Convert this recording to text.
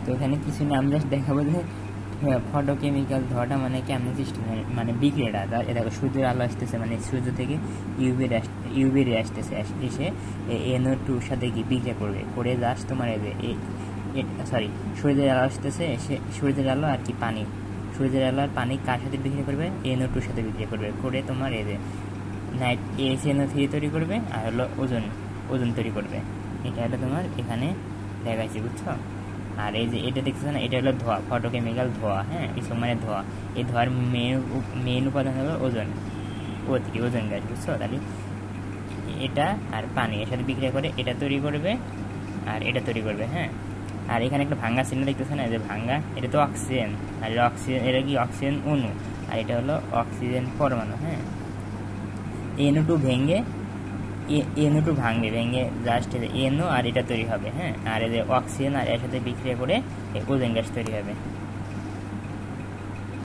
তো এখানে কিছু না, আমি জাস্ট দেখাবো যে ফটোকেমিক্যাল ধোঁয়াটা মানে কেমন সিস্টেম, মানে বিক্রিয়াটা। এটা সূর্যের আলো আসতেছে, মানে সূর্য থেকে ইউভি রে আসতেছে, এসে NO2 সাথে কি বিক্রিয়া করবে, করে জাস্ট তোমার এই যে সরি, সূর্যের আলো আসতেছে, এসে সূর্যের আলো আর কি পানি, সূর্যের আলো আর পানি কার সাথে বিক্রিয়া করবে, NO2 সাথে বিক্রিয়া করবে, করে তোমার এই যে ACNO3 তৈরি করবে, আর হলো ওজন তৈরি করবে। এটা হলো তোমার এখানে দেখাচ্ছি, বুঝছো? আর এই যে এটা দেখতেছো না, এটা হলো ধোঁয়া, ফটোকেমিক্যাল ধোঁয়া। হ্যাঁ, এই মানে ধোঁয়া, এই ধোঁয়ার মেন উপাদান হলো ওজন গ্যাস, বুঝছো? তাহলে এটা আর পানি এর সাথে বিক্রিয়া করে এটা তৈরি করবে, আর এটা তৈরি করবে। হ্যাঁ, আর এখানে একটা ভাঙ্গা চিহ্ন দেখতেছে না, যে ভাঙ্গা, এটা তো অক্সিজেন, আর এটা কি অক্সিজেন অণু, আর এটা হলো অক্সিজেন পরমাণু। হ্যাঁ, NO2 ভেঙে জাস্ট NO আর এটা তৈরি হবে। হ্যাঁ, আর এই যে অক্সিজেন আর এর সাথে বিক্রিয়া করে ওজোন গ্যাস তৈরি হবে।